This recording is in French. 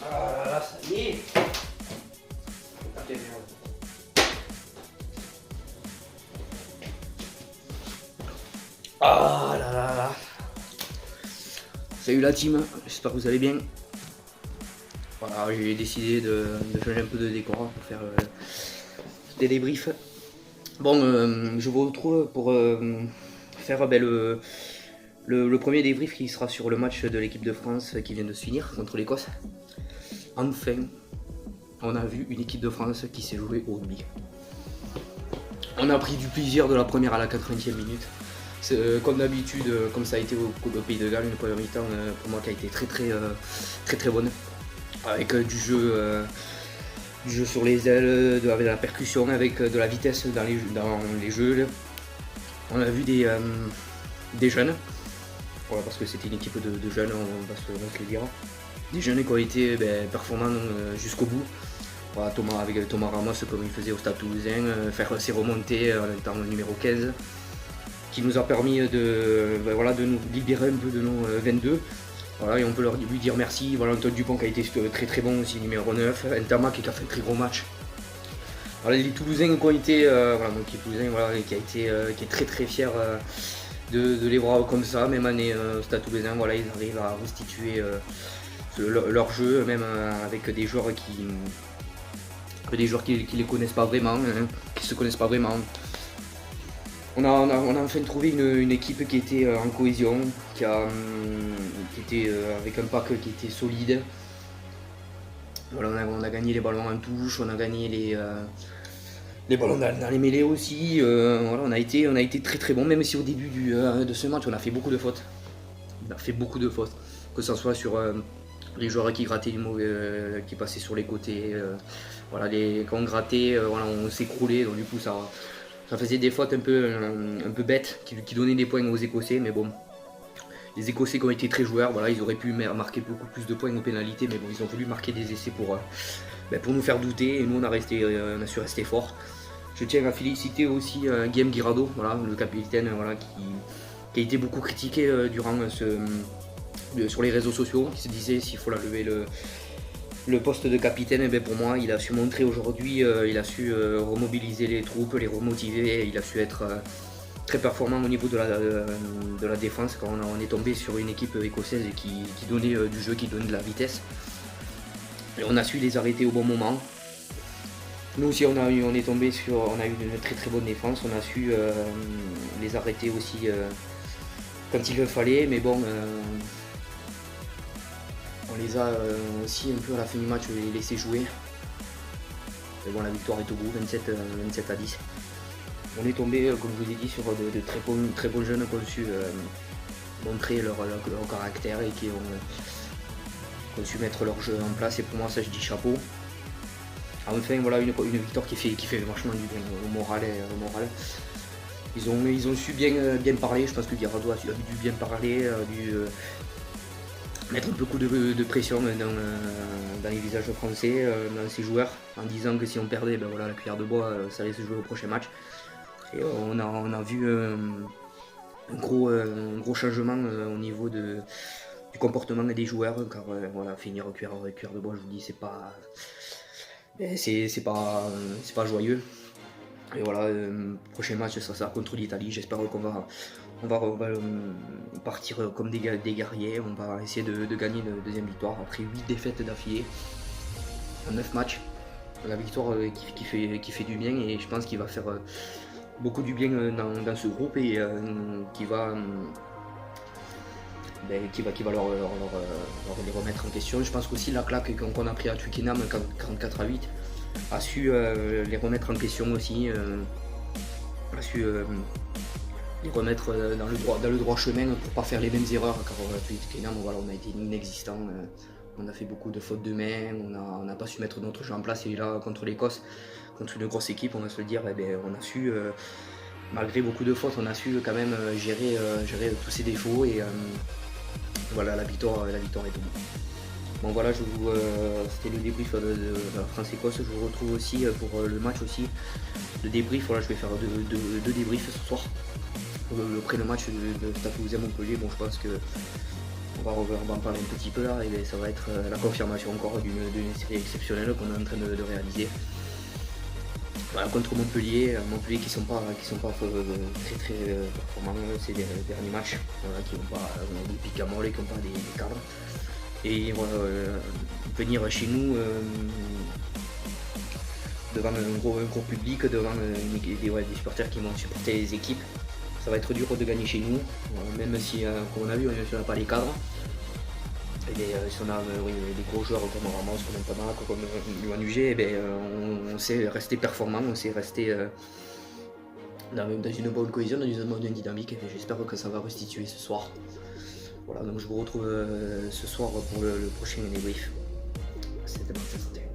Ah là là, ça y est. Ah là là là. Salut la team, j'espère que vous allez bien. Voilà, j'ai décidé de changer un peu de décor pour faire des débriefs. Bon, je vous retrouve pour faire le premier débrief qui sera sur le match de l'équipe de France qui vient de se finir contre l'Écosse. Enfin, on a vu une équipe de France qui s'est jouée au rugby. On a pris du plaisir de la première à la 80e minute. Comme d'habitude, comme ça a été au Pays de Galles, une première mi-temps pour moi qui a été très bonne. Avec du jeu sur les ailes, avec de la percussion, avec de la vitesse dans les jeux. On a vu des jeunes, voilà, parce que c'était une équipe de jeunes, on va se le dire. Des jeunes qui ont été performants jusqu'au bout. Voilà, avec Thomas Ramos, comme il faisait au Stade Toulousain, faire ses remontées en étant numéro 15, qui nous a permis de nous libérer un peu de nos 22. Voilà, et on peut lui dire merci. Voilà, Antoine Dupont qui a été très bon aussi, numéro 9. Ntama qui a fait un très gros match. Voilà, les Toulousains qui ont été, qui est très fier de les voir comme ça, même année au Stade Toulousain. Voilà, ils arrivent à restituer leur jeu, même avec des joueurs qui les connaissent pas vraiment, qui se connaissent pas vraiment. On a enfin trouvé une équipe qui était en cohésion, qui était avec un pack qui était solide. Voilà, on a gagné les ballons en touche, on a gagné les ballons dans les mêlées aussi. Voilà, on a été très bon, même si au début de ce match on a fait beaucoup de fautes. Que ce soit sur les joueurs qui grattaient qui passaient sur les côtés. Voilà, quand on grattait, on s'écroulait, donc du coup ça faisait des fautes un peu bêtes qui donnaient des points aux Écossais, mais bon, les Écossais qui ont été très joueurs, voilà, ils auraient pu marquer beaucoup plus de points aux pénalités, mais bon, ils ont voulu marquer des essais pour nous faire douter, et nous on a su rester fort. Je tiens à féliciter aussi Guillaume Guirado, voilà, le capitaine, voilà, qui a été beaucoup critiqué durant sur les réseaux sociaux, qui se disait s'il faut la lever le poste de capitaine. Et pour moi, il a su montrer aujourd'hui, il a su remobiliser les troupes, les remotiver, il a su être très performant au niveau de la défense quand on est tombé sur une équipe écossaise qui donnait du jeu, qui donnait de la vitesse. Et on a su les arrêter au bon moment. Nous aussi, on a eu une très bonne défense, on a su les arrêter aussi quand il le fallait, mais bon, on les a aussi un peu à la fin du match laissés jouer. Mais bon, la victoire est au bout, 27 à 10. On est tombé, comme je vous ai dit, sur de très bons jeunes qui ont su montrer leur caractère et qui ont su mettre leur jeu en place. Et pour moi, ça, je dis chapeau. Enfin, voilà une victoire qui fait vachement du bien au moral. Ils ont su bien parler. Je pense que Guirado a dû bien parler, mettre un peu de pression dans les visages français, dans ses joueurs, en disant que si on perdait, la cuillère de bois, ça allait se jouer au prochain match. Et on a vu un gros changement au niveau du comportement des joueurs, car finir cuillère de bois, je vous dis, c'est pas joyeux. Et voilà, prochain match, ça sera contre l'Italie. J'espère qu'on va partir comme des guerriers. On va essayer de gagner une deuxième victoire après 8 défaites d'affilée en 9 matchs. La victoire qui fait du bien, et je pense qu'il va faire beaucoup du bien dans ce groupe, et qui va les remettre en question. Je pense qu'aussi la claque qu'on a pris à Twickenham 44 à 8 a su les remettre en question aussi, a su les remettre dans le droit chemin pour pas faire les mêmes erreurs, car Twickenham, on a été inexistant, on a fait beaucoup de fautes de main, on n'a pas su mettre notre jeu en place, et là contre l'Écosse, contre une grosse équipe, on va se le dire, on a su, malgré beaucoup de fautes, on a su quand même gérer tous ses défauts, et voilà, la victoire est au bout. Bon voilà, c'était le débrief de la France-Écosse. Je vous retrouve aussi pour le match aussi, le débrief. Voilà, je vais faire deux débriefs ce soir. Après le match de Stade Toulousain Montpellier, bon, je pense que on va en parler un petit peu là, et ça va être la confirmation encore d'une série exceptionnelle qu'on est en train de réaliser. Voilà, contre Montpellier qui sont pas très performants ces derniers matchs, voilà, qui n'ont pas des pics à molle et qui n'ont pas des cadres. Et venir chez nous devant un gros public, devant des supporters qui vont supporter les équipes. Ça va être dur de gagner chez nous, même si, comme on a vu, on n'a pas les cadres. Et si on a des gros joueurs comme Ramos, comme Pamac, comme Luan UG, on sait rester performant, on sait rester dans une bonne cohésion, dans une bonne dynamique, et j'espère que ça va restituer ce soir. Voilà, donc je vous retrouve ce soir pour le prochain débrief. C'était bon, c'était.